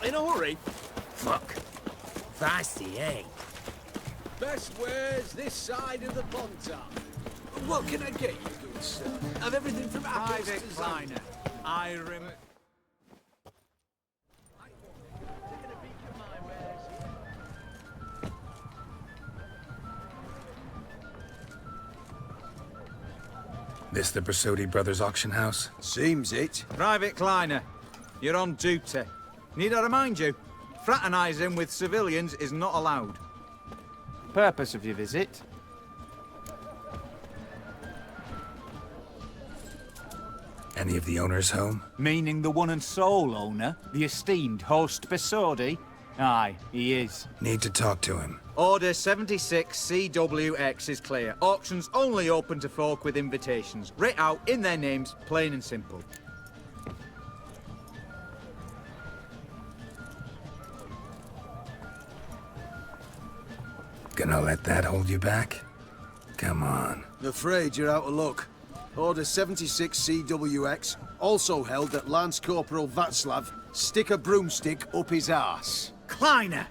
In a hurry? Fuck. Feisty, eh? Best wares this side of the Pontar. What can I get you, good sir? Of everything from apples Private to Kleiner. I rem... This the Bersodi Brothers auction house? Seems it. Private Kleiner, you're on duty. Need I remind you? Fraternizing with civilians is not allowed. Purpose of your visit? Any of the owners home? Meaning the one and sole owner, the esteemed host Bersodi? Aye, he is. Need to talk to him. Order 76 CWX is clear. Auctions only open to folk with invitations. Writ out in their names, plain and simple. Gonna let that hold you back? Come on. Afraid you're out of luck. Order 76 CWX also held that Lance Corporal Václav stick a broomstick up his arse. Kleiner,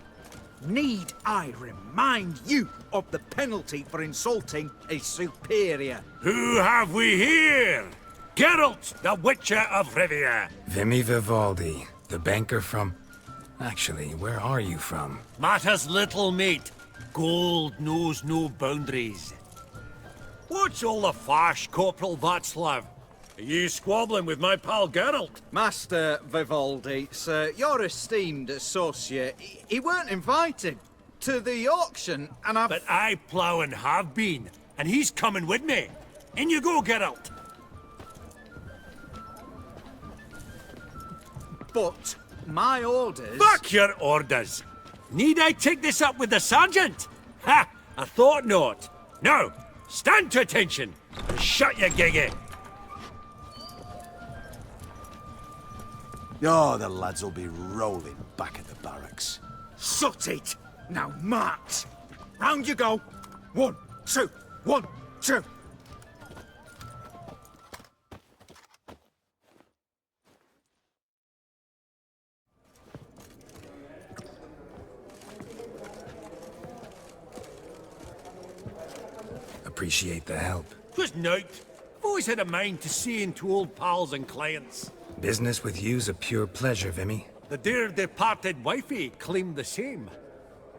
need I remind you of the penalty for insulting a superior? Who have we here? Geralt, the Witcher of Rivia. Vimy Vivaldi, the banker from... Actually, where are you from? Matters little, mate. Gold knows no boundaries. What's all the fash, Corporal Václav? Are you squabbling with my pal Geralt? Master Vivaldi, sir, your esteemed associate, he weren't invited to the auction, and I've... But I plough and have been, and he's coming with me. In you go, Geralt. But my orders... Fuck your orders! Need I take this up with the sergeant? Ha! I thought not. Now, stand to attention and shut your giggy. Oh, the lads will be rolling back at the barracks. Sut it! Now march! Round you go! 1, 2, 1, 2! Appreciate the help. Twas nowt. I've always had a mind to see into old pals and clients. Business with you's a pure pleasure, Vimy. The dear departed wifey claimed the same.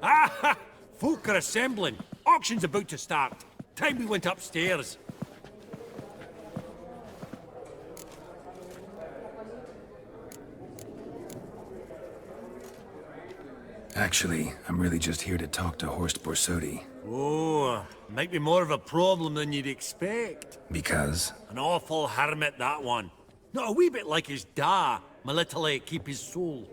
Ah! Folk are assembling. Auction's about to start. Time we went upstairs. Actually, I'm really just here to talk to Horst Bersodi. Oh, might be more of a problem than you'd expect. Because? An awful hermit, that one. Not a wee bit like his da, my little keep his soul.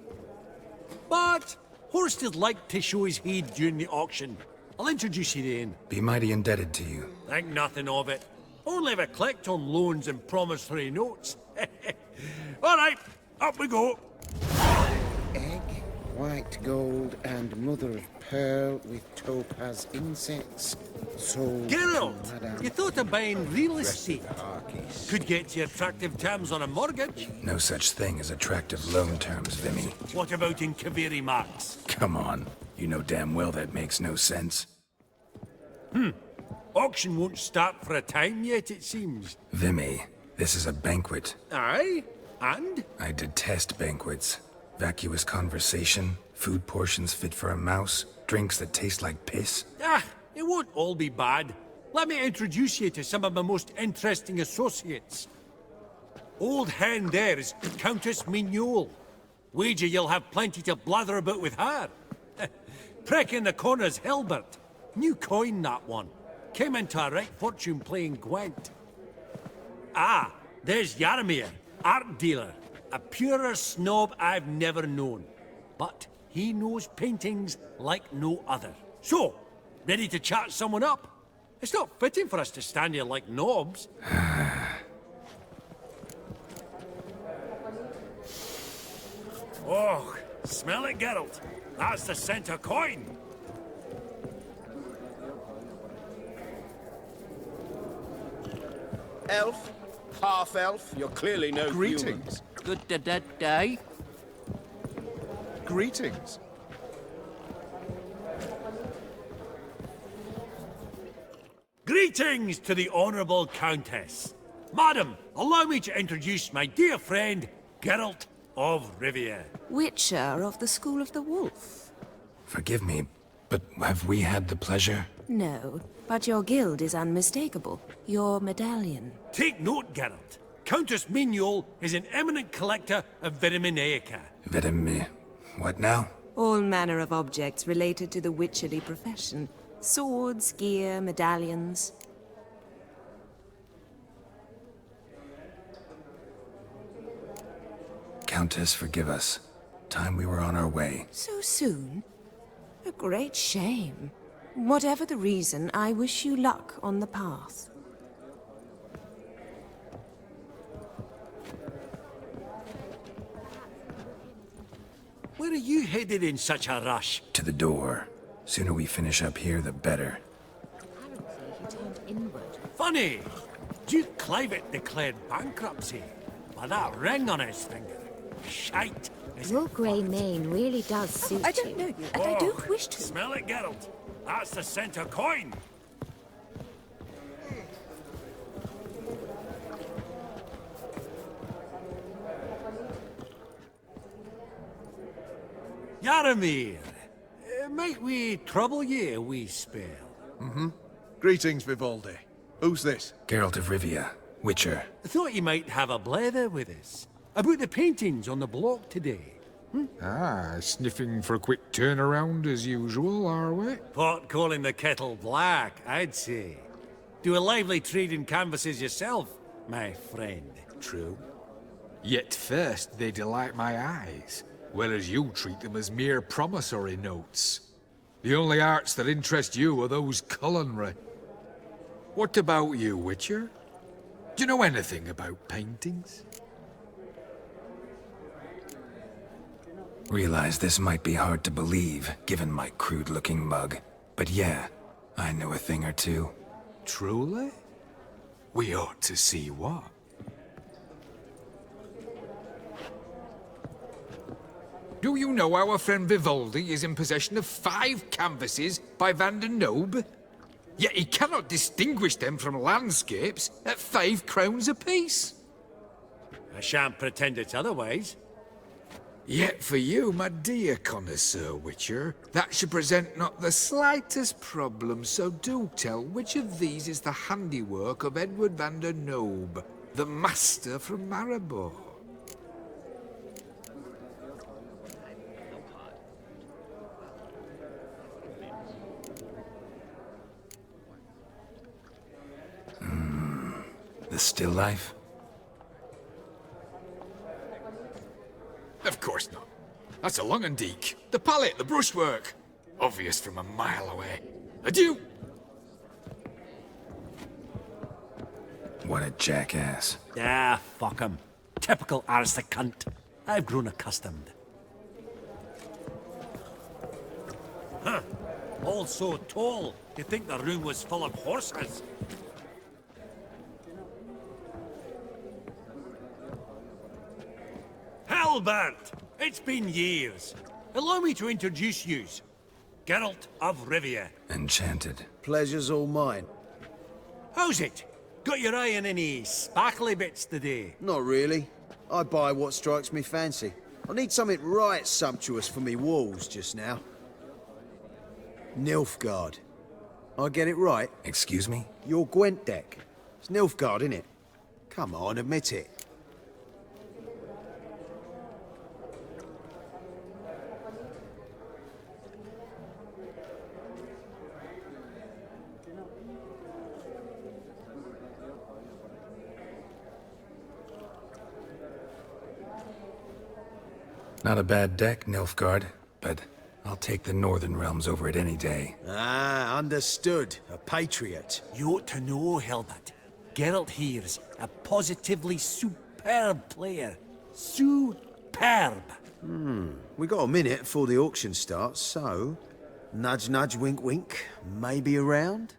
But Horst is like to show his head during the auction. I'll introduce you then. Be mighty indebted to you. Think nothing of it. Only if I collect on loans and promissory notes. All right, up we go. Egg, white gold, and mother of pearl with topaz insets. Sold Geralt, you thought of buying real estate. Could get you attractive terms on a mortgage. No such thing as attractive loan terms, Vimy. What about in Kaviri Marks? Come on. You know damn well that makes no sense. Auction won't start for a time yet, it seems. Vimy, this is a banquet. Aye? And? I detest banquets. Vacuous conversation, food portions fit for a mouse, drinks that taste like piss. Ah, it won't all be bad. Let me introduce you to some of my most interesting associates. Old hen there is Countess Mignol. Wager you'll have plenty to blather about with her. Prick in the corner's Hilbert. New coin, that one. Came into a right fortune playing Gwent. Ah, there's Yarmir, art dealer. A purer snob I've never known. But he knows paintings like no other. So, ready to chat someone up? It's not fitting for us to stand here like knobs. Oh, smell it, Geralt. That's the scent of coin. Elf? Half-elf? You're clearly no Greetings. humans. Good day. Greetings. Greetings to the Honourable Countess. Madam, allow me to introduce my dear friend, Geralt of Rivia. Witcher of the School of the Wolf. Forgive me, but have we had the pleasure? No, but your guild is unmistakable. Your medallion. Take note, Geralt. Countess Mignol is an eminent collector of Vitaminaica. What now? All manner of objects related to the witcherly profession. Swords, gear, medallions. Countess, forgive us. Time we were on our way. So soon? A great shame. Whatever the reason, I wish you luck on the path. Where are you headed in such a rush? To the door. Sooner we finish up here, the better. Funny! Duke Clivet declared bankruptcy. By that ring on his finger. Shite! Your grey mane really does suit I don't know you, and I don't wish to. Smell it, Geralt. That's the center coin. Yaramir, might we trouble ye a wee spell? Greetings, Vivaldi. Who's this? Geralt of Rivia, Witcher. I thought you might have a blether with us. About the paintings on the block today. Ah, sniffing for a quick turnaround as usual, are we? Pot calling the kettle black, I'd say. Do a lively trade in canvases yourself, my friend. True. Yet first they delight my eyes, whereas you treat them as mere promissory notes. The only arts that interest you are those culinary. What about you, Witcher? Do you know anything about paintings? Realize this might be hard to believe, given my crude-looking mug. But yeah, I know a thing or two. Truly? We ought to see what. Do you know our friend Vivaldi is in possession of 5 canvases by Van der Nobe? Yet he cannot distinguish them from landscapes at 5 crowns apiece. I shan't pretend it's otherwise. Yet for you, my dear connoisseur Witcher, that should present not the slightest problem, so do tell which of these is the handiwork of Edward van der Nobe, the master from Maribor. The still life? Of course not. That's a Longendeek. The palette, the brushwork. Obvious from a mile away. Adieu! What a jackass. Ah, fuck him. Typical aristocrat. I've grown accustomed. Huh. All so tall, you'd think the room was full of horses. Halbert! It's been years. Allow me to introduce yous. Geralt of Rivia. Enchanted. Pleasure's all mine. How's it? Got your eye on any sparkly bits today? Not really. I buy what strikes me fancy. I need something right sumptuous for me walls just now. Nilfgaard. I get it right? Excuse me? Your Gwent deck. It's Nilfgaard, innit? Come on, admit it. Not a bad deck, Nilfgaard, but I'll take the Northern Realms over it any day. Ah, understood. A patriot. You ought to know, Hilbert. Geralt here's a positively superb player. Superb! We got a minute before the auction starts, so... Nudge, nudge, wink, wink. Maybe around?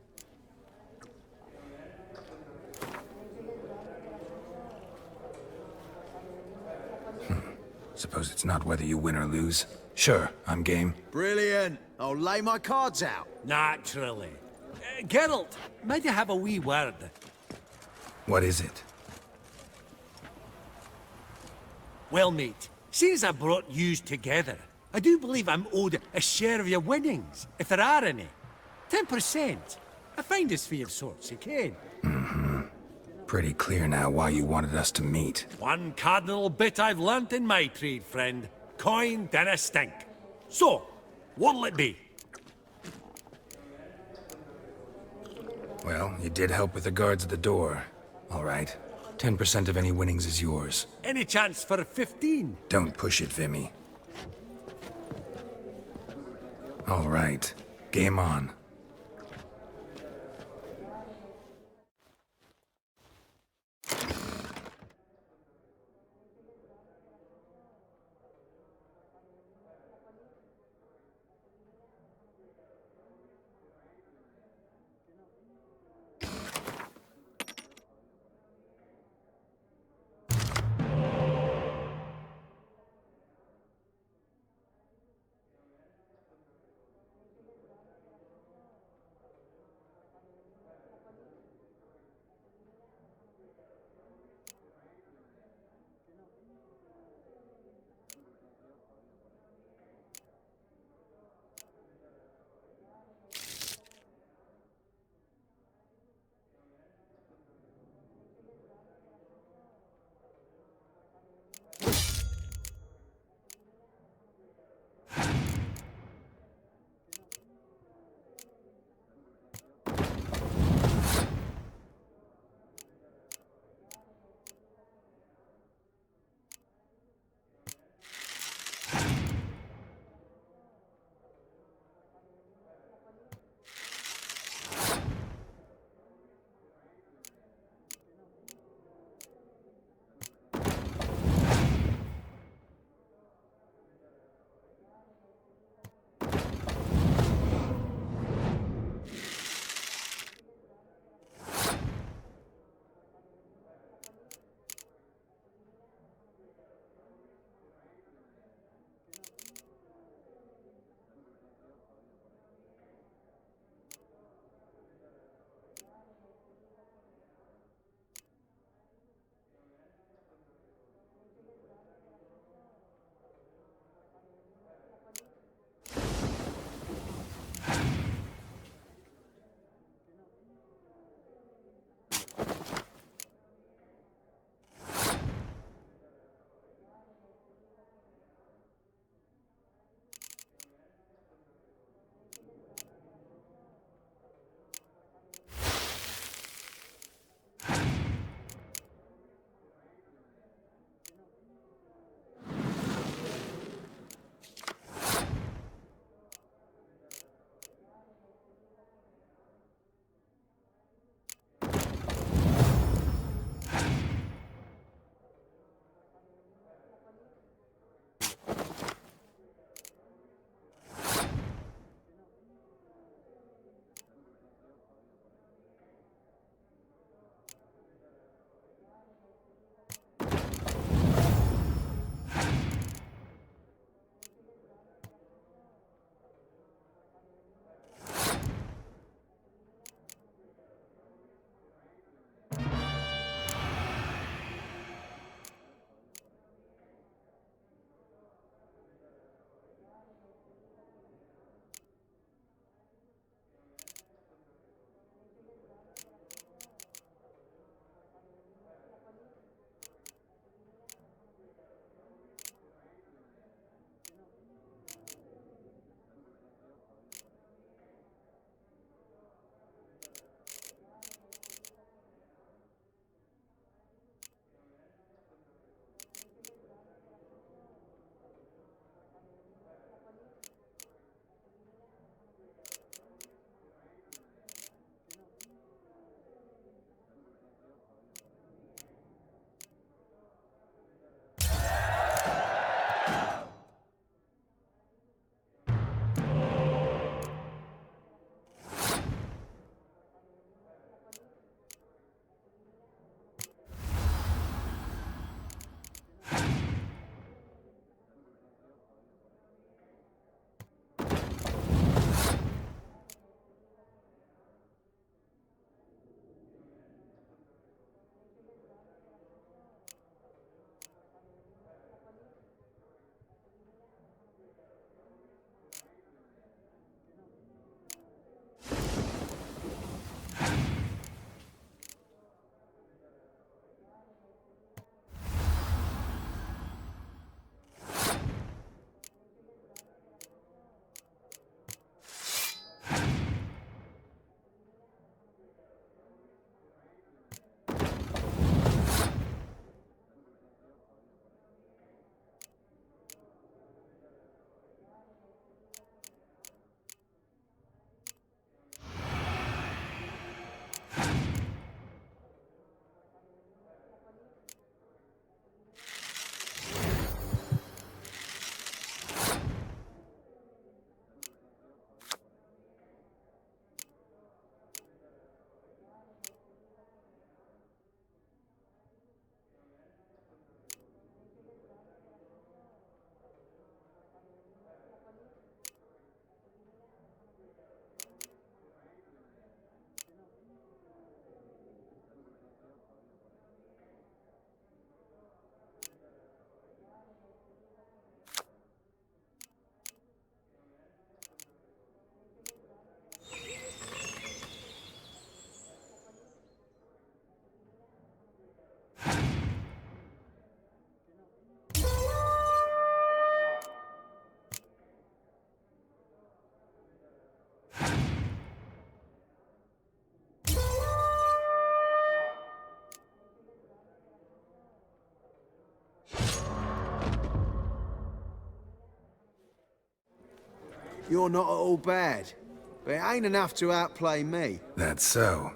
Suppose it's not whether you win or lose. Sure, I'm game. Brilliant. I'll lay my cards out. Naturally. Geralt, might you have a wee word? What is it? Well, mate, seeing as I brought yous together, I do believe I'm owed a share of your winnings, if there are any. 10%. A finder's fee of sorts, you can. Mm-hmm. Pretty clear now why you wanted us to meet. One cardinal bit I've learnt in my trade, friend. Coin dinna stink. So, what'll it be? Well, you did help with the guards at the door. All right. 10% of any winnings is yours. Any chance for 15? Don't push it, Vimy. All right. Game on. You're not at all bad. But it ain't enough to outplay me. That's so.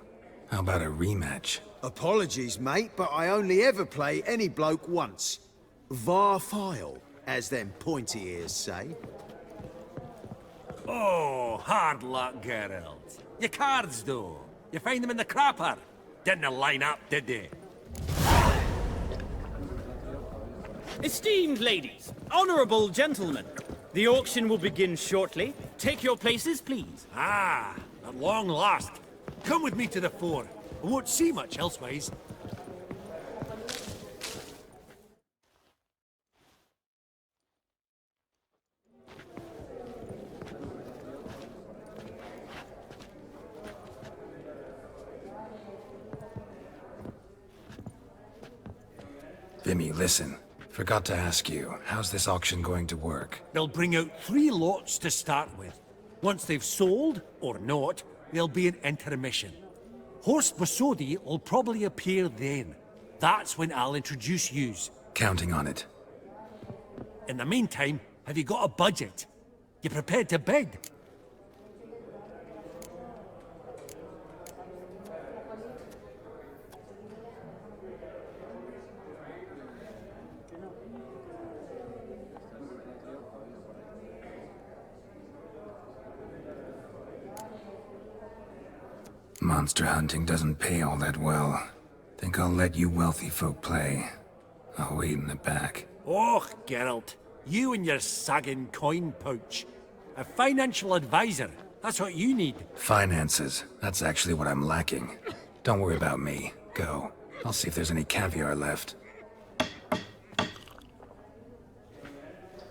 How about a rematch? Apologies, mate, but I only ever play any bloke once. Var file, as them pointy ears say. Oh, hard luck, Geralt. Your cards, though. You find them in the crapper. Didn't line up, did they? Esteemed ladies, honorable gentlemen, the auction will begin shortly. Take your places, please. Ah, at long last. Come with me to the fore. I won't see much elsewise. Vimy, listen. Forgot to ask you, how's this auction going to work? They'll bring out 3 lots to start with. Once they've sold, or not, there'll be an intermission. Horst Bosodi will probably appear then. That's when I'll introduce yous. Counting on it. In the meantime, have you got a budget? You prepared to bid? Monster hunting doesn't pay all that well. Think I'll let you wealthy folk play. I'll wait in the back. Oh, Geralt. You and your sagging coin pouch. A financial advisor. That's what you need. Finances. That's actually what I'm lacking. Don't worry about me. Go. I'll see if there's any caviar left.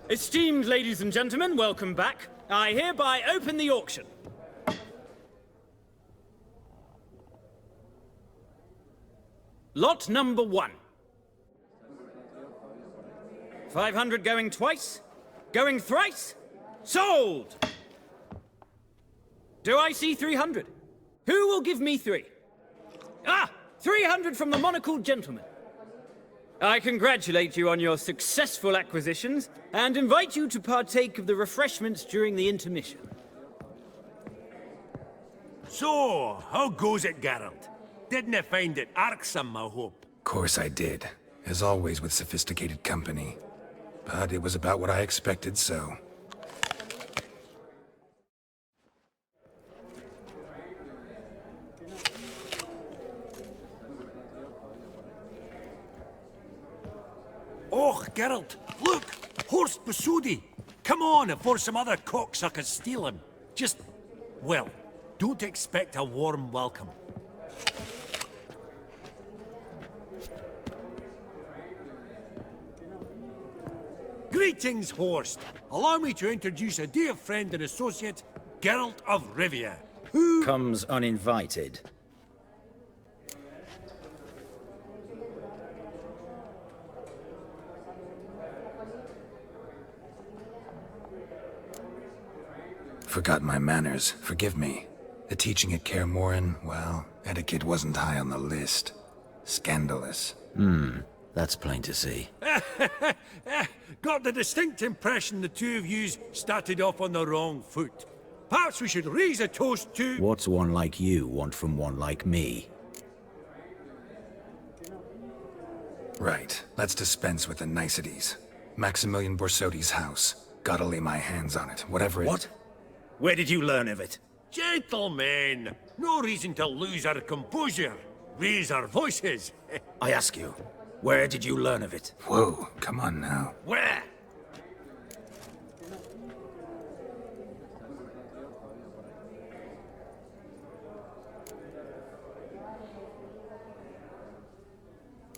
Esteemed ladies and gentlemen, welcome back. I hereby open the auction. Lot number 1. 500 going twice? Going thrice? Sold! Do I see 300? Who will give me 3? Ah! 300 from the monocled gentleman. I congratulate you on your successful acquisitions and invite you to partake of the refreshments during the intermission. So, how goes it, Geralt? Didn't you find it irksome, I hope? Course I did. As always with sophisticated company. But it was about what I expected, so... Oh, Geralt, look! Horst Bosodi! Come on before some other cocksuckers steal him. Just, well, don't expect a warm welcome. Greetings, Horst. Allow me to introduce a dear friend and associate, Geralt of Rivia, who... comes uninvited. Forgot my manners. Forgive me. The teaching at Kaer Morhen, well, etiquette wasn't high on the list. Scandalous. That's plain to see. Got the distinct impression the two of yous started off on the wrong foot. Perhaps we should raise a toast to... What's one like you want from one like me? Right. Let's dispense with the niceties. Maximilian Borsodi's house. Gotta lay my hands on it, whatever it... What? Where did you learn of it? Gentlemen, no reason to lose our composure. Raise our voices. I ask you, where did you learn of it? Whoa, come on now. Where?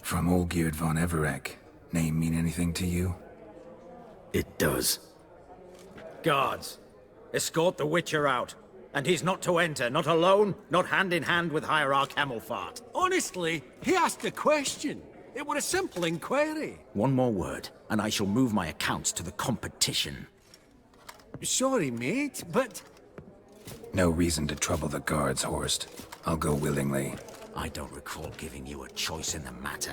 From Olgierd von Everec. Name mean anything to you? It does. Guards, escort the Witcher out. And he's not to enter, not alone, not hand in hand with Hierarch Hamelfart. Honestly, he asked a question. It were a simple inquiry. One more word, and I shall move my accounts to the competition. Sorry, mate, but... No reason to trouble the guards, Horst. I'll go willingly. I don't recall giving you a choice in the matter.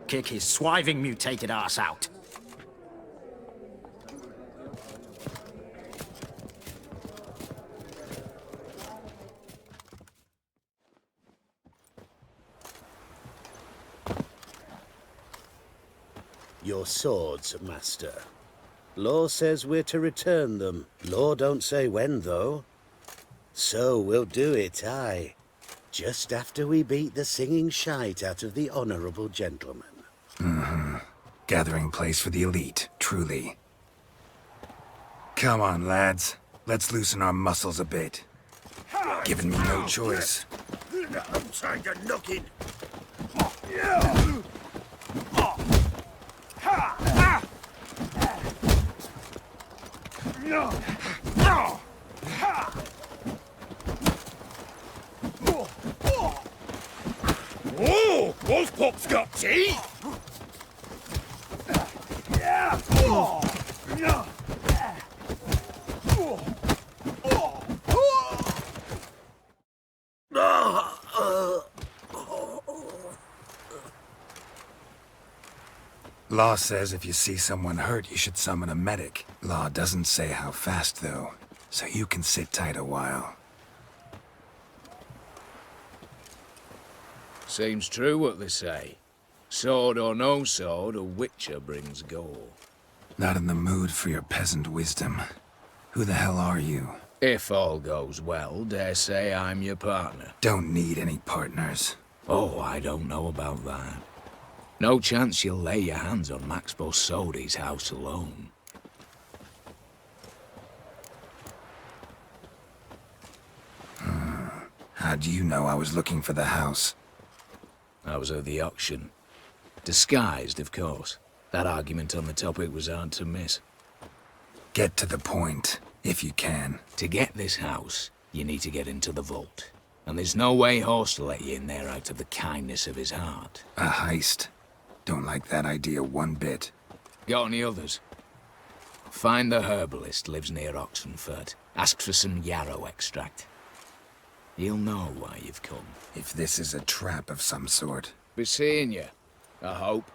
Kick his swiving mutated ass out. Your swords, master. Law says we're to return them. Law don't say when, though. So we'll do it, aye. Just after we beat the singing shite out of the honourable gentleman. Mm-hmm. Gathering place for the elite, truly. Come on, lads. Let's loosen our muscles a bit. Giving me no choice. I'm trying to knock in. Oh, Wolfpop's got teeth! Law says if you see someone hurt, you should summon a medic. Law doesn't say how fast, though, so you can sit tight a while. Seems true what they say. Sword or no sword, a witcher brings gore. Not in the mood for your peasant wisdom. Who the hell are you? If all goes well, dare say I'm your partner. Don't need any partners. Oh, I don't know about that. No chance you'll lay your hands on Max Bossodi's house alone. How do you know I was looking for the house? I was at the auction. Disguised, of course. That argument on the topic was hard to miss. Get to the point, if you can. To get this house, you need to get into the vault. And there's no way Horst will let you in there out of the kindness of his heart. A heist? Don't like that idea one bit. Got any others? Find the herbalist, lives near Oxenfurt. Ask for some yarrow extract. He'll know why you've come. If this is a trap of some sort. Be seeing you, I hope.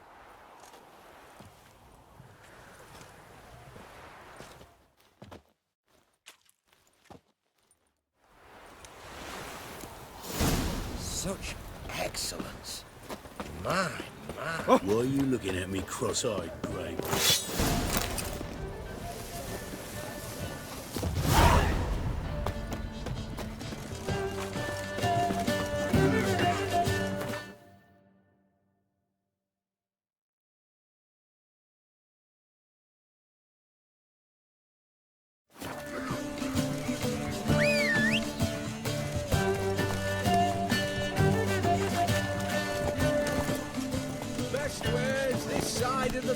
Such excellence. My. Why are you looking at me cross-eyed, Grey?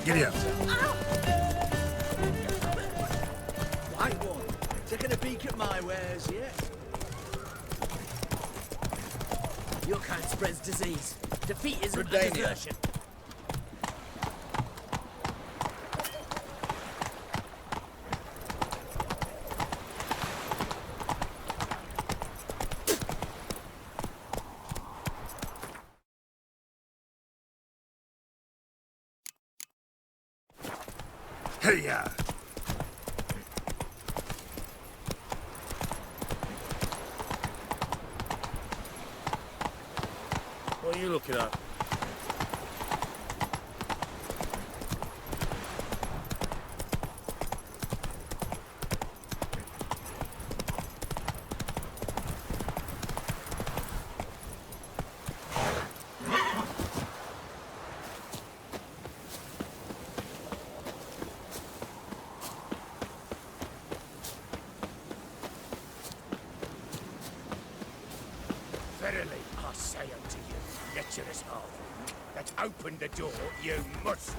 Giddy up. White one, taking a peek at my wares yet? Your kind spreads disease. Defeat isn't a Redania. desertion. Hey-ya! What are you looking at? Verily, I say unto you, lecherous half, that open the door you must.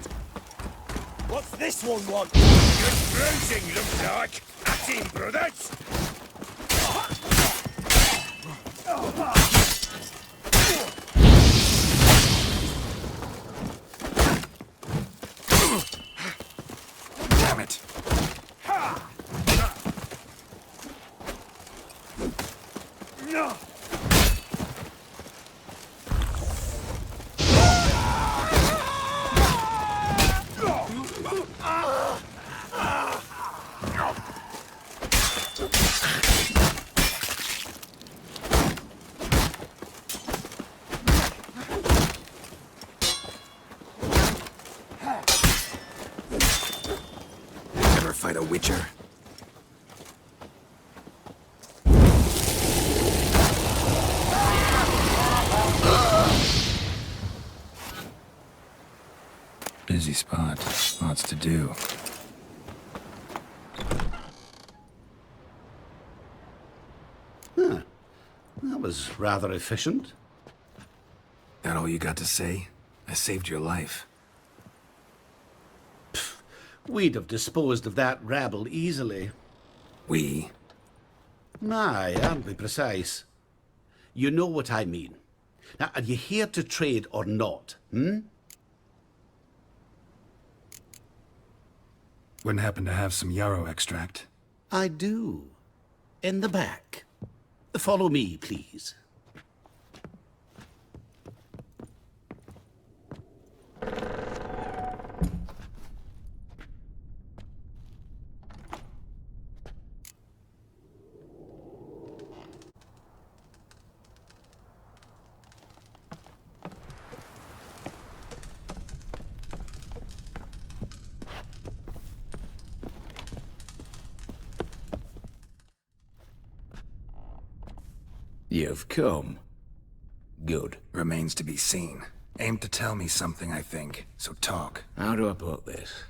What's this one want? Good bruising, looks like. At him, brothers! Damn it! fight a Witcher? Busy spot. Lots to do. Huh. That was rather efficient. That all you got to say? I saved your life. We'd have disposed of that rabble easily. We? Aye, aren't we precise? You know what I mean. Now, are you here to trade or not, hmm? Wouldn't happen to have some yarrow extract? I do. In the back. Follow me, please. You've come. Good. Remains to be seen. Aim to tell me something, I think. So talk. How do I put this?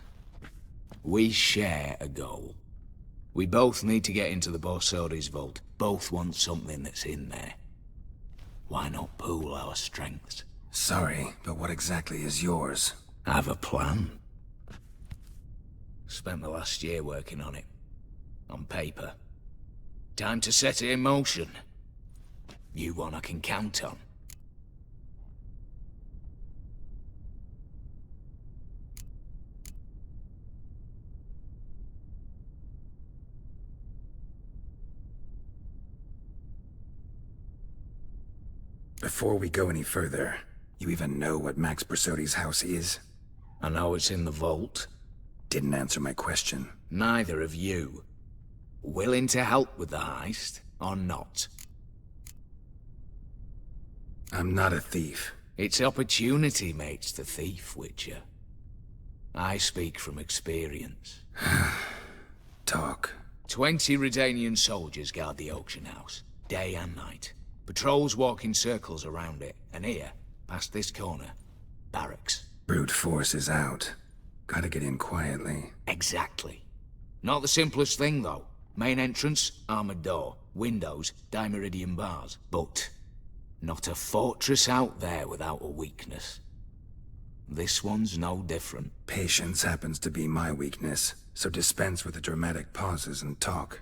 We share a goal. We both need to get into the Borsodi's vault. Both want something that's in there. Why not pool our strengths? Sorry, but what exactly is yours? I have a plan. Spent the last year working on it. On paper. Time to set it in motion. You one I can count on. Before we go any further, you even know what Max Borsodi's house is? I know it's in the vault. Didn't answer my question. Neither of you. Willing to help with the heist, or not? I'm not a thief. It's opportunity makes the thief, Witcher. I speak from experience. Talk. 20 Redanian soldiers guard the auction house, day and night. Patrols walk in circles around it, and here, past this corner, barracks. Brute force is out. Gotta get in quietly. Exactly. Not the simplest thing, though. Main entrance, armored door. Windows, dimeridian bars. But not a fortress out there without a weakness. This one's no different. Patience happens to be my weakness, so dispense with the dramatic pauses and talk.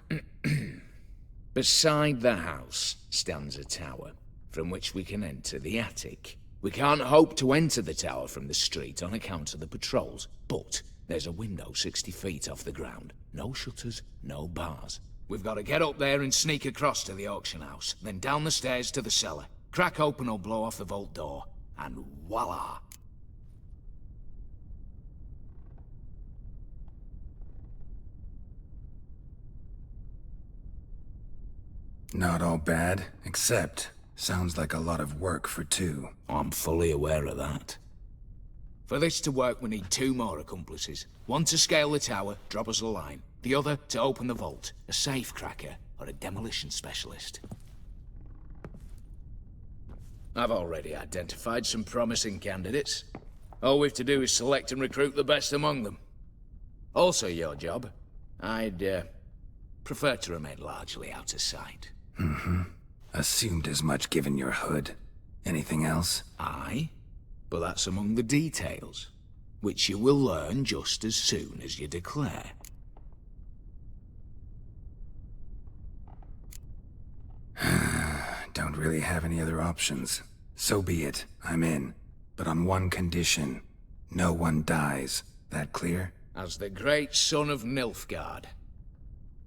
Beside the house stands a tower, from which we can enter the attic. We can't hope to enter the tower from the street on account of the patrols, but there's a window 60 feet off the ground. No shutters, no bars. We've got to get up there and sneak across to the auction house, then down the stairs to the cellar, crack open or blow off the vault door, and voila! Not all bad, except sounds like a lot of work for two. I'm fully aware of that. For this to work, we need 2 more accomplices. One to scale the tower, drop us a line. The other to open the vault, a safe cracker or a demolition specialist. I've already identified some promising candidates. All we've to do is select and recruit the best among them. Also your job. I'd prefer to remain largely out of sight. Assumed as much given your hood. Anything else? Aye, but that's among the details, which you will learn just as soon as you declare. Don't really have any other options. So be it, I'm in. But on one condition. No one dies. That clear? As the great son of Nilfgaard.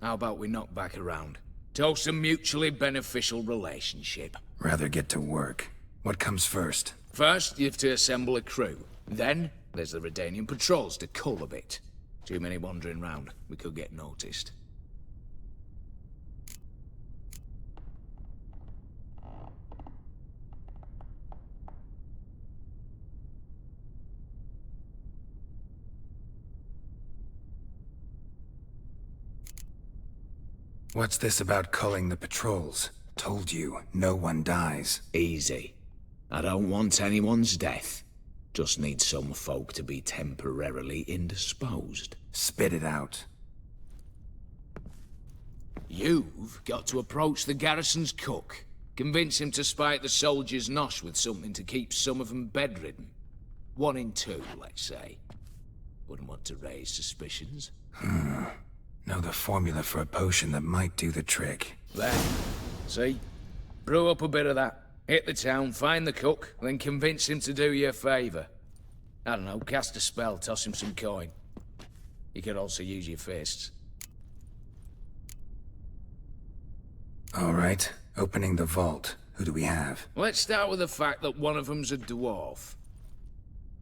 How about we knock back around? Toast a mutually beneficial relationship. Rather get to work. What comes first? First, you have to assemble a crew. Then, there's the Redanian patrols to cull a bit. Too many wandering round. We could get noticed. What's this about culling the patrols? Told you, no one dies. Easy. I don't want anyone's death. Just need some folk to be temporarily indisposed. Spit it out. You've got to approach the garrison's cook. Convince him to spike the soldiers' nosh with something to keep some of them bedridden. 1 in 2, let's say. Wouldn't want to raise suspicions. Know the formula for a potion that might do the trick. There. See? Brew up a bit of that. Hit the town, find the cook, then convince him to do you a favour. I don't know, cast a spell, toss him some coin. You could also use your fists. All right, opening the vault. Who do we have? Let's start with the fact that one of them's a dwarf.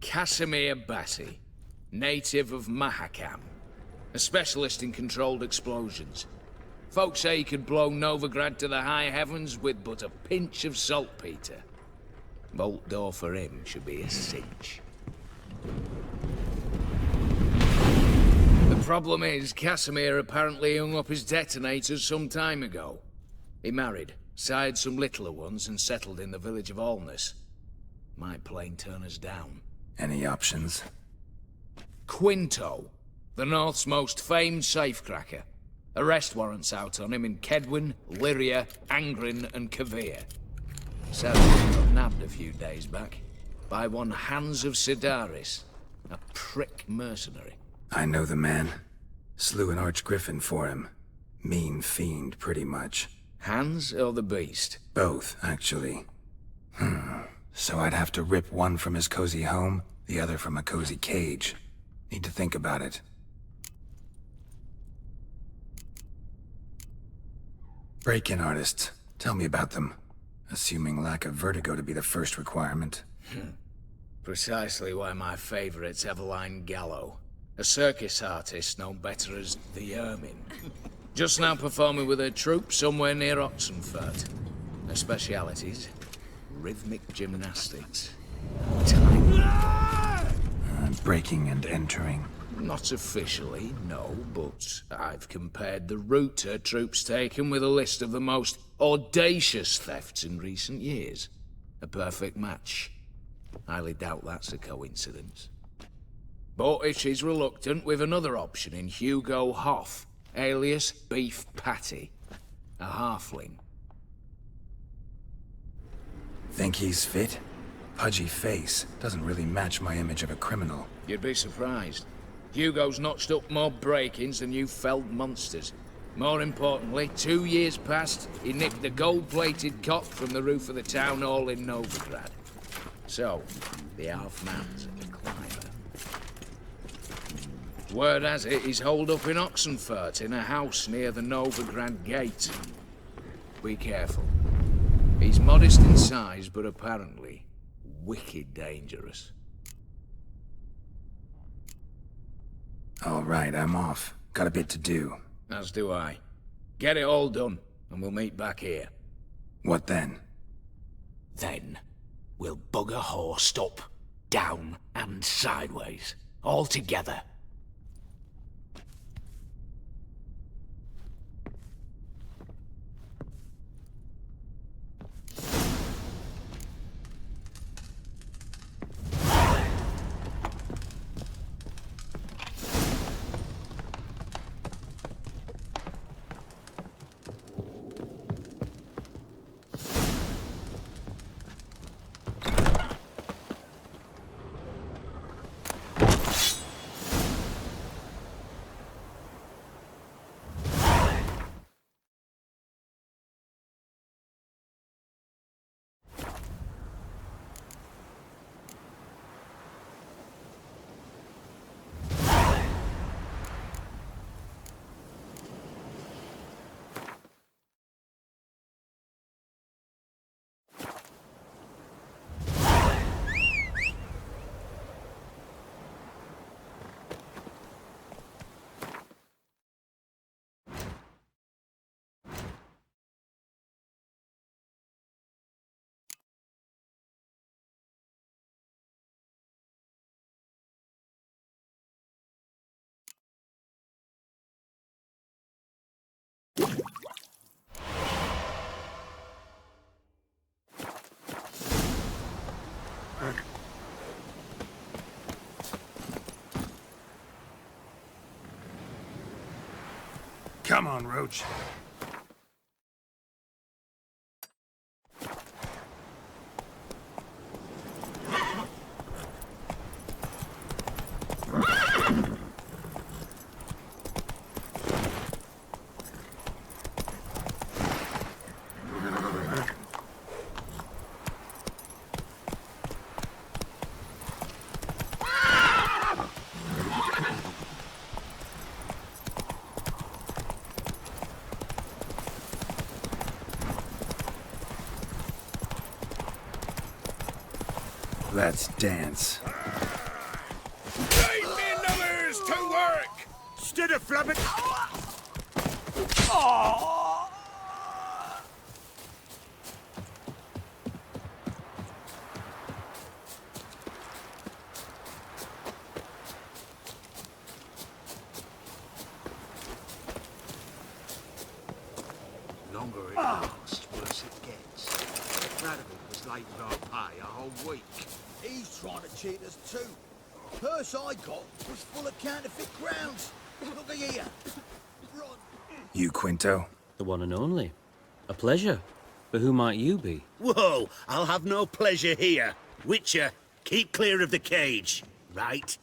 Casimir Batty, native of Mahakam. A specialist in controlled explosions. Folks say he could blow Novigrad to the high heavens with but a pinch of saltpeter. Vault door for him should be a cinch. The problem is, Casimir apparently hung up his detonators some time ago. He married, sired some littler ones, and settled in the village of Alness. Might plain turn us down. Any options? Quinto, the North's most famed safecracker. Arrest warrants out on him in Kedwin, Lyria, Angrin, and Kavir. Sadly, he got nabbed a few days back by one Hans of Sidaris, a prick mercenary. I know the man. Slew an archgriffin for him. Mean fiend, pretty much. Hans or the beast? Both, actually. So I'd have to rip one from his cozy home, the other from a cozy cage. Need to think about it. Break-in artists. Tell me about them. Assuming lack of vertigo to be the first requirement. Precisely why my favorite's Eveline Gallo. A circus artist known better as the Ermine. Just now performing with her troupe somewhere near Oxenfurt. Her specialities? Rhythmic gymnastics. Breaking and entering. Not officially, no, but I've compared the route her troops taken with a list of the most audacious thefts in recent years. A perfect match. Highly doubt that's a coincidence. But if she's reluctant, we've another option in Hugo Hoff, alias Beef Patty. A halfling. Think he's fit? Pudgy face. Doesn't really match my image of a criminal. You'd be surprised. Hugo's notched up more break-ins than you felled monsters. More importantly, 2 years past, he nicked the gold-plated cot from the roof of the town hall in Novigrad. So, the half-man's a climber. Word has it he's holed up in Oxenfurt in a house near the Novigrad gate. Be careful. He's modest in size, but apparently wicked dangerous. All right, I'm off. Got a bit to do. As do I. Get it all done, and we'll meet back here. What then? Then, we'll bugger horsed up, down, and sideways. All together. Come on, Roach. Let's dance. Leave me numbers to work! Stead of flabbing. Longer it lasts, worse it gets. Radical was late with our pay a whole week. He's trying to cheat us too. Purse I got was full of counterfeit crowns. Look at here. You, Quinto? The one and only. A pleasure. But who might you be? Whoa, I'll have no pleasure here. Witcher, keep clear of the cage, right?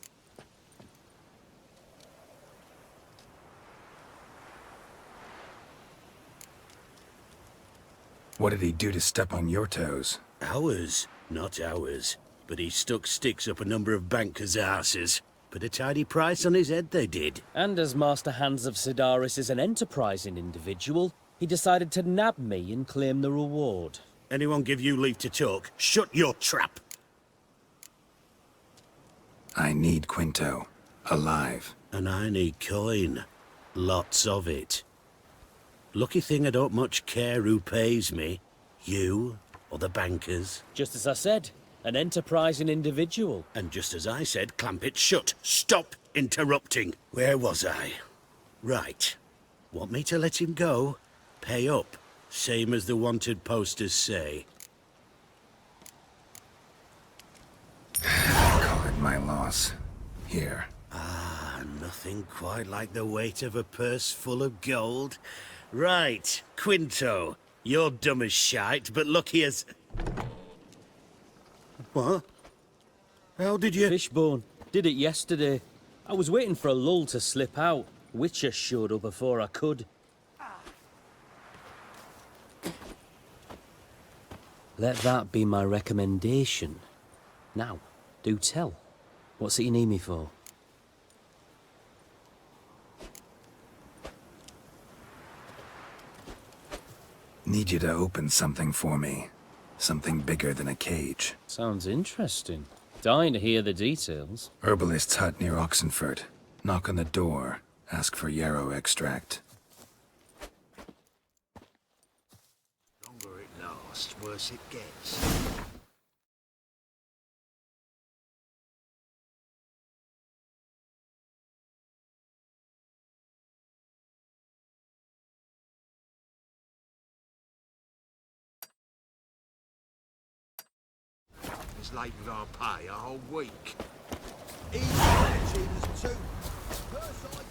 What did he do to step on your toes? Ours, not ours. But he stuck sticks up a number of bankers' arses. Put a tidy price on his head, they did. And as Master Hans of Sidaris is an enterprising individual, he decided to nab me and claim the reward. Anyone give you leave to talk? Shut your trap! I need Quinto. Alive. And I need coin. Lots of it. Lucky thing I don't much care who pays me. You or the bankers. Just as I said, an enterprising individual. And just as I said, clamp it shut. Stop interrupting. Where was I? Right. Want me to let him go? Pay up. Same as the wanted posters say. Call it my loss. Here. Ah, nothing quite like the weight of a purse full of gold. Right, Quinto. You're dumb as shite, but lucky as... What? How did you... Fishbone. Did it yesterday. I was waiting for a lull to slip out. Witcher showed up before I could. Let that be my recommendation. Now, do tell. What's it you need me for? Need you to open something for me. Something bigger than a cage. Sounds interesting. Dying to hear the details. Herbalist's hut near Oxenford. Knock on the door. Ask for yarrow extract. Longer it lasts, worse it gets. He's late with our pay a whole week. He's trying to cheat us too. Purse I got.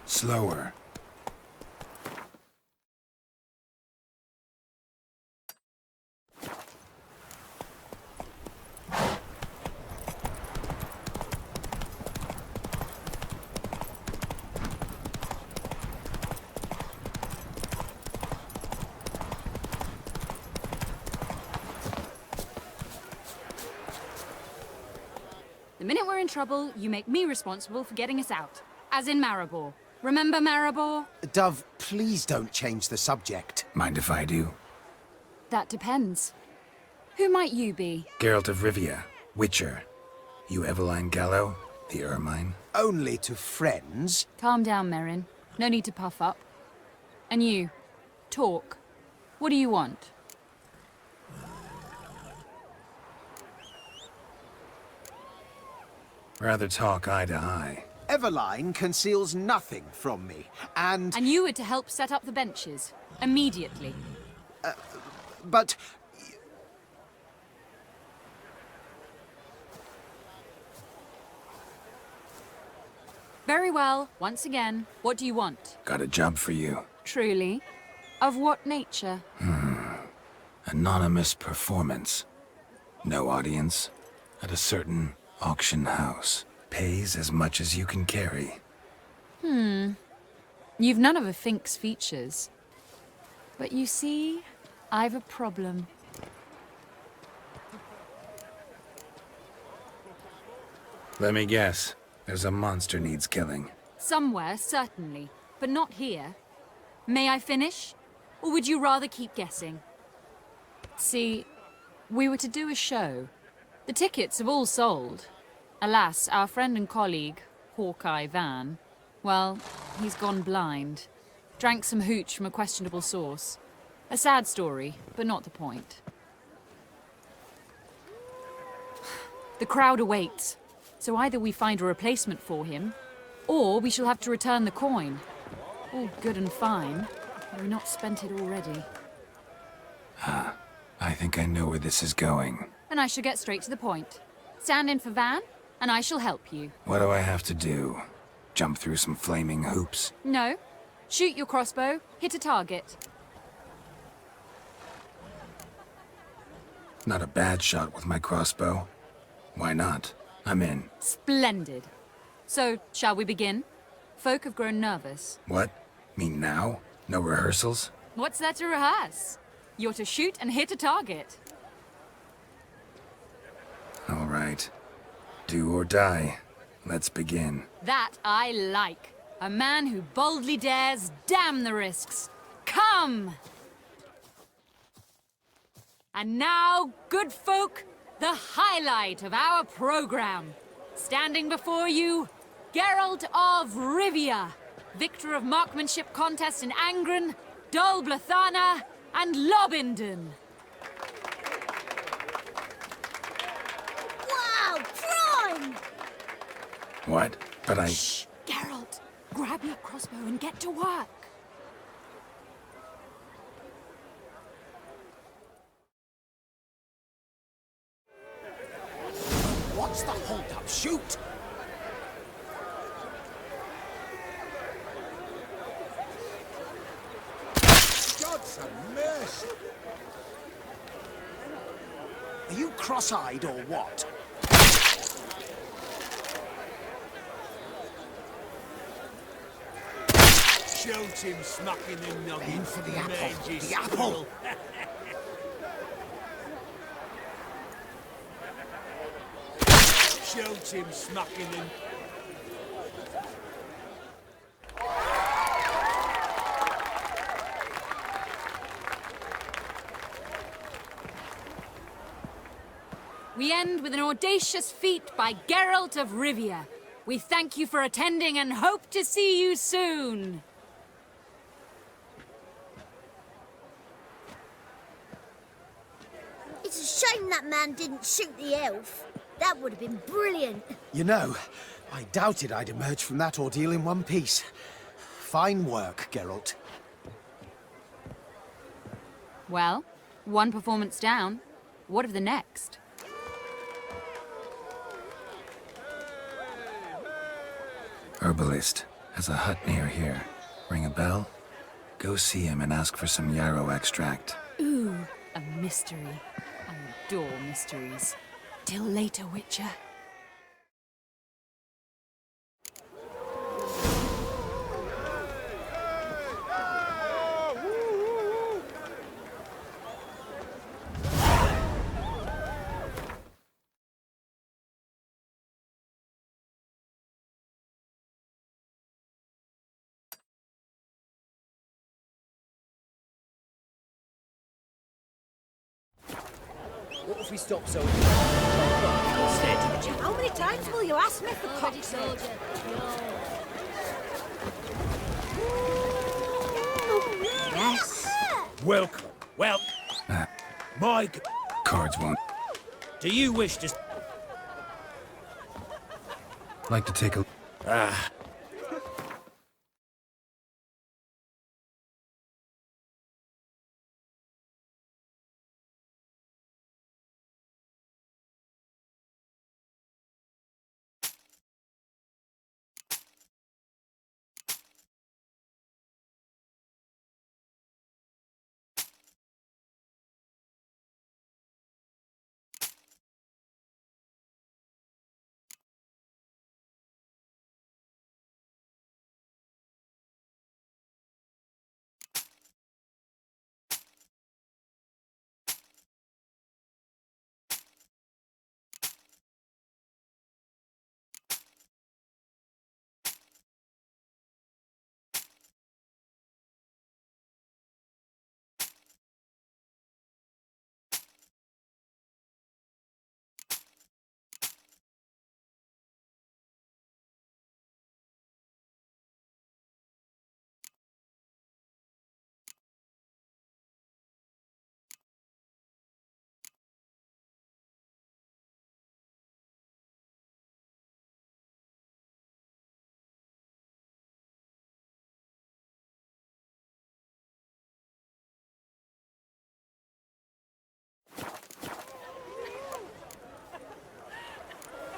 Slower. minute we're in trouble, you make me responsible for getting us out. As in Maribor. Remember Maribor? Dove, please don't change the subject. Mind if I do? That depends. Who might you be? Geralt of Rivia, Witcher. You Eveline Gallo, the Ermine? Only to friends. Calm down, Merrin. No need to puff up. And you, talk. What do you want? Rather talk eye to eye. Eveline conceals nothing from me, and... And you were to help set up the benches. Immediately. But... Very well. Once again, what do you want? Got a job for you. Truly? Of what nature? Anonymous performance. No audience. At a certain auction house. Pays as much as you can carry. You've none of a Fink's features. But you see, I've a problem. Let me guess. There's a monster needs killing. Somewhere, certainly. But not here. May I finish? Or would you rather keep guessing? See, we were to do a show. The tickets have all sold. Alas, our friend and colleague, Hawkeye Van, well, he's gone blind. Drank some hooch from a questionable source. A sad story, but not the point. The crowd awaits. So either we find a replacement for him, or we shall have to return the coin. All good and fine. Have we not spent it already? I think I know where this is going. And I shall get straight to the point. Stand in for Van, and I shall help you. What do I have to do? Jump through some flaming hoops? No. Shoot your crossbow, hit a target. Not a bad shot with my crossbow. Why not? I'm in. Splendid. So, shall we begin? Folk have grown nervous. What? Mean now? No rehearsals? What's there to rehearse? You're to shoot and hit a target. All right. Do or die. Let's begin. That I like. A man who boldly dares, damn the risks. Come! And now, good folk, the highlight of our program. Standing before you, Geralt of Rivia, victor of marksmanship contest in Angren, Dol Blathana, and Lobindon. Wow, prime! What? But I... Shh, Geralt. Grab your crossbow and get to work. What's the hold-up? Shoot! God's a mercy! Are you cross-eyed or what? Shoot him smacking them nuggets. Aim for the apple. Mangy The apple! Shoot him smacking them. We end with an audacious feat by Geralt of Rivia. We thank you for attending and hope to see you soon. It's a shame that man didn't shoot the elf. That would have been brilliant. You know, I doubted I'd emerge from that ordeal in one piece. Fine work, Geralt. Well, one performance down. What of the next? Herbalist has a hut near here. Ring a bell? Go see him and ask for some yarrow extract. Ooh, a mystery. I adore mysteries. Till later, Witcher. What if we stop so instead? How many times will you ask me for cocktails? Yes. Welcome. Well, Mike. Cards won't. Do you wish to... Like to take a... Ah.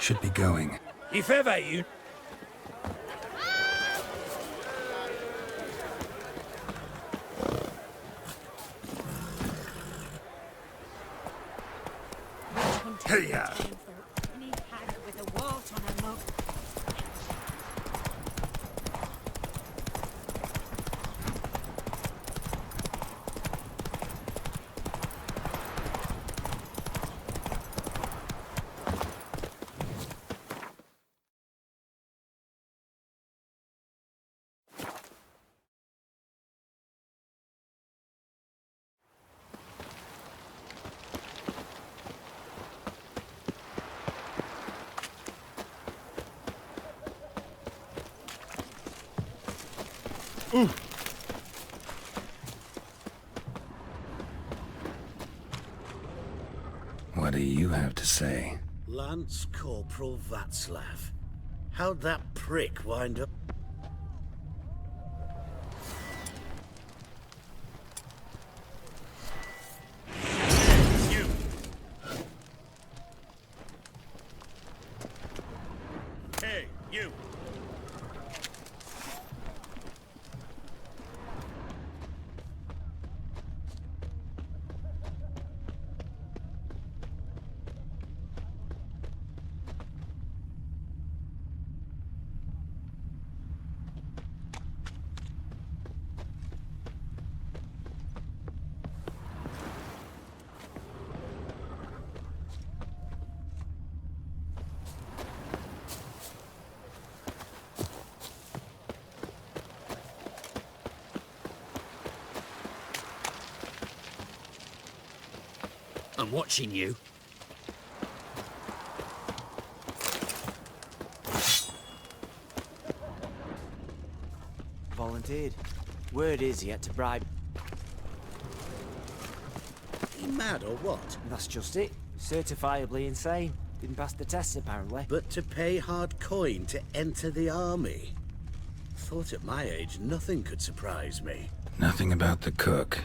Should be going. If ever you... Hey-ya! With a wart on her mug. What do you have to say? Lance Corporal Václav. How'd that prick wind up? You! Hey, you! I'm watching you. Volunteered. Word is he had to bribe. He mad or what? That's just it. Certifiably insane. Didn't pass the test, apparently. But to pay hard coin to enter the army? Thought at my age nothing could surprise me. Nothing about the cook.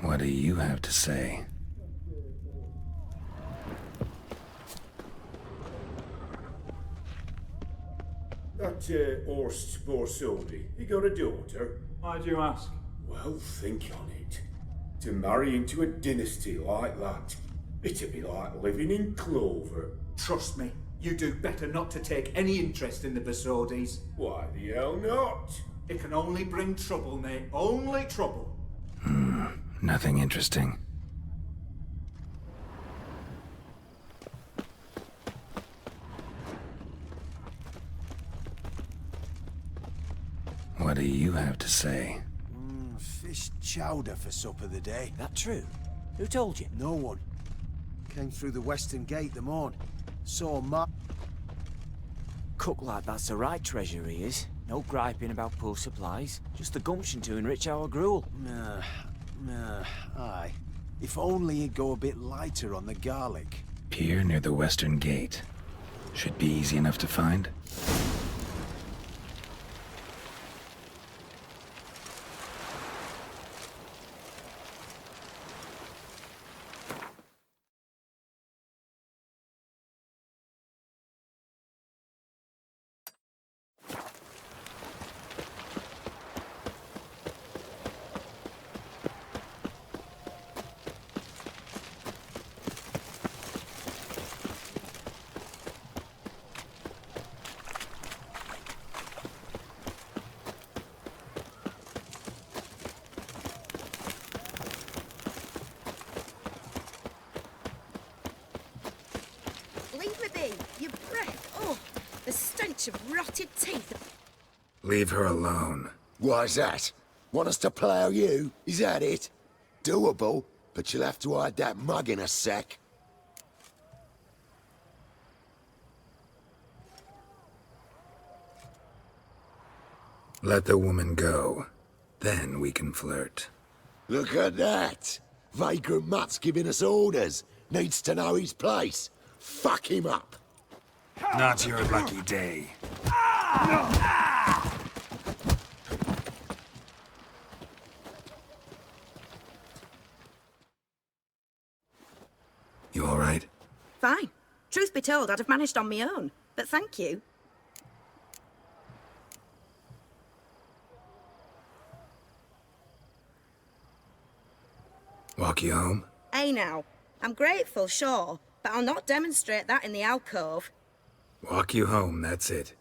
What do you have to say? That Horst Borsodi, he got a daughter? Why do you ask? Well, think on it. To marry into a dynasty like that, it'd be like living in clover. Trust me, You do better not to take any interest in the Besodis. Why the hell not? It can only bring trouble, mate. Only trouble. Nothing interesting. What do you have to say? Fish chowder for supper the day. That true? Who told you? No one. Came through the western gate the morn. Saw Mark. Cook lad, that's the right treasure he is. No griping about poor supplies. Just the gumption to enrich our gruel. Aye. If only he'd go a bit lighter on the garlic. Pier near the western gate. Should be easy enough to find. Leave me be. Your breath. Oh, the stench of rotted teeth. Leave her alone. Why's that? Want us to plough you? Is that it? Doable, but you'll have to hide that mug in a sec. Let the woman go. Then we can flirt. Look at that! Vagrant Mutt's giving us orders. Needs to know his place. Fuck him up. Not your lucky day. You all right? Fine. Truth be told, I'd have managed on my own. But thank you. Walk you home? Hey now. I'm grateful, sure, but I'll not demonstrate that in the alcove. Walk you home, that's it.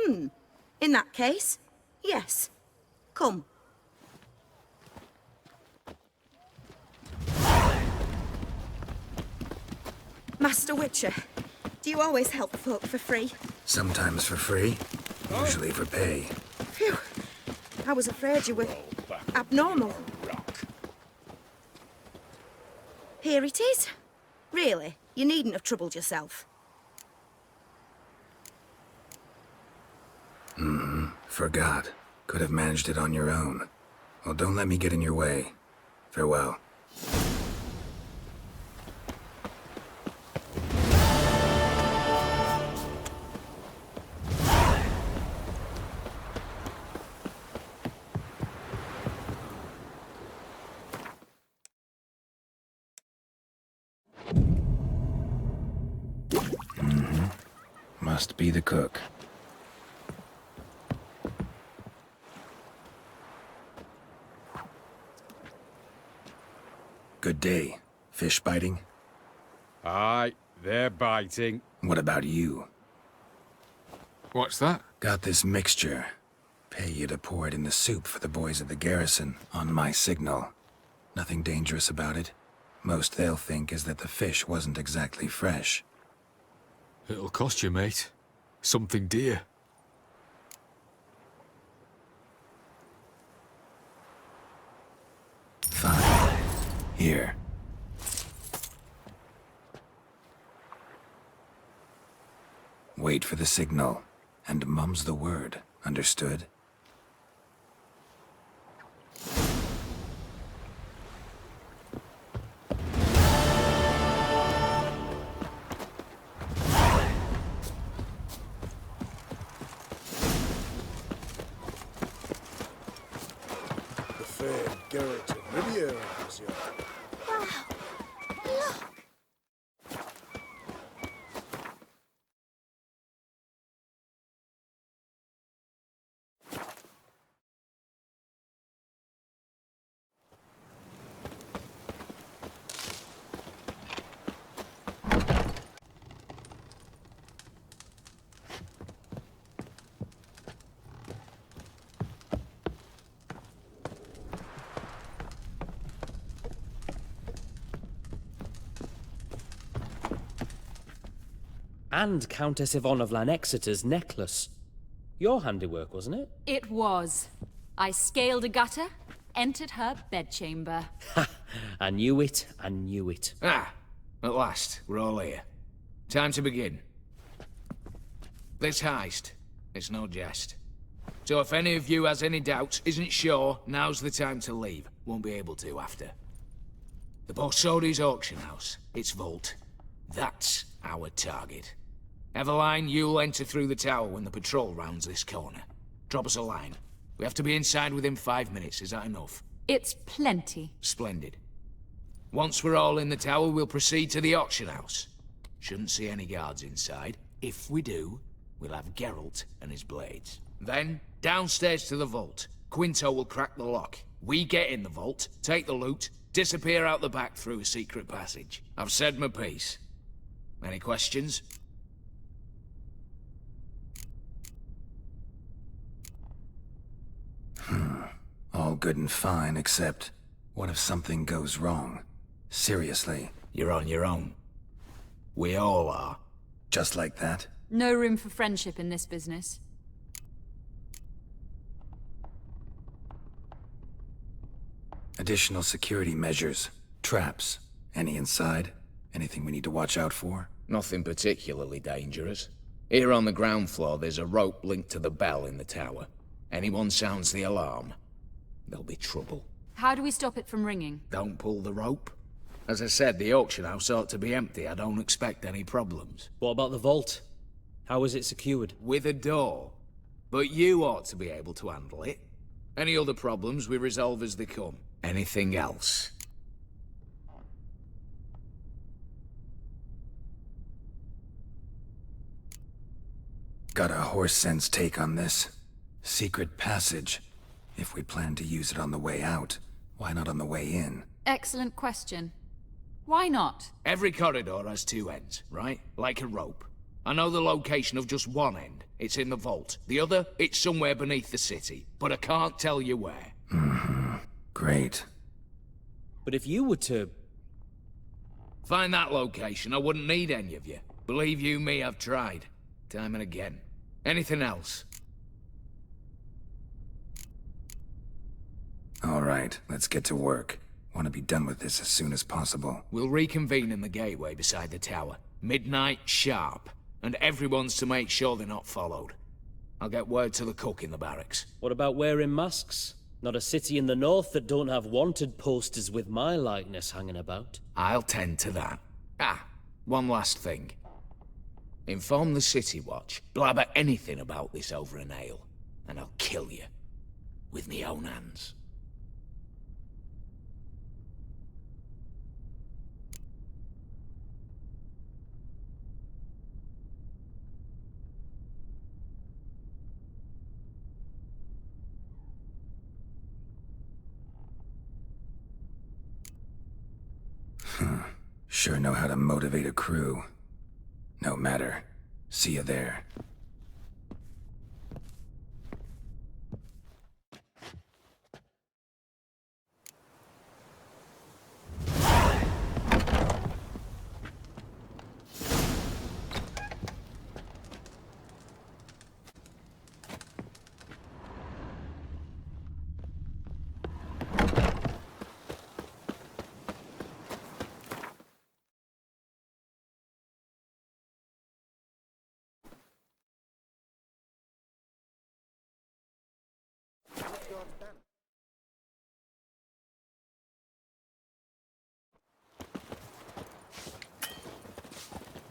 In that case, yes. Come. Master Witcher, do you always help folk for free? Sometimes for free, usually for pay. Phew. I was afraid you were abnormal. Here it is. Really, you needn't have troubled yourself. Forgot. Could have managed it on your own. Well, don't let me get in your way. Farewell. Must be the cook. Good day. Fish biting? Aye, they're biting. What about you? What's that? Got this mixture. Pay you to pour it in the soup for the boys at the garrison, on my signal. Nothing dangerous about it. Most they'll think is that the fish wasn't exactly fresh. It'll cost you, mate. Something dear. Fine. Here. Wait for the signal, and mum's the word. Understood? Garrett of Riviera, monsieur. Wow. Look. and Countess Yvonne of Lanexeter's necklace. Your handiwork, wasn't it? It was. I scaled a gutter, entered her bedchamber. Ha! I knew it, I knew it. Ah, at last, we're all here. Time to begin. This heist, it's no jest. So if any of you has any doubts, isn't sure, now's the time to leave. Won't be able to after. The Borsodi's auction house, its vault. That's our target. Eveline, you'll enter through the tower when the patrol rounds this corner. Drop us a line. We have to be inside within 5 minutes, is that enough? It's plenty. Splendid. Once we're all in the tower, we'll proceed to the auction house. Shouldn't see any guards inside. If we do, we'll have Geralt and his blades. Then, downstairs to the vault. Quinto will crack the lock. We get in the vault, take the loot, disappear out the back through a secret passage. I've said my piece. Any questions? All good and fine, except what if something goes wrong? Seriously. You're on your own. We all are. Just like that? No room for friendship in this business. Additional security measures. Traps. Any inside? Anything we need to watch out for? Nothing particularly dangerous. Here on the ground floor, there's a rope linked to the bell in the tower. Anyone sounds the alarm, there'll be trouble. How do we stop it from ringing? Don't pull the rope. As I said, the auction house ought to be empty. I don't expect any problems. What about the vault? How is it secured? With a door. But you ought to be able to handle it. Any other problems we resolve as they come. Anything else? Got a horse sense take on this. Secret passage. If we plan to use it on the way out, why not on the way in? Excellent question. Why not? Every corridor has two ends, right? Like a rope. I know the location of just one end. It's in the vault. The other, it's somewhere beneath the city. But I can't tell you where. Great. But if you were to... find that location, I wouldn't need any of you. Believe you me, I've tried. Time and again. Anything else? All right, let's get to work. Want to be done with this as soon as possible. We'll reconvene in the gateway beside the tower. Midnight sharp. And everyone's to make sure they're not followed. I'll get word to the cook in the barracks. What about wearing masks? Not a city in the north that don't have wanted posters with my likeness hanging about. I'll tend to that. Ah, one last thing. Inform the City Watch. Blabber anything about this over an ale, and I'll kill you. With me own hands. Sure know how to motivate a crew. No matter. See you there.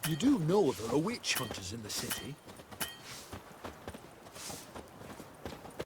You do know there are witch hunters in the city?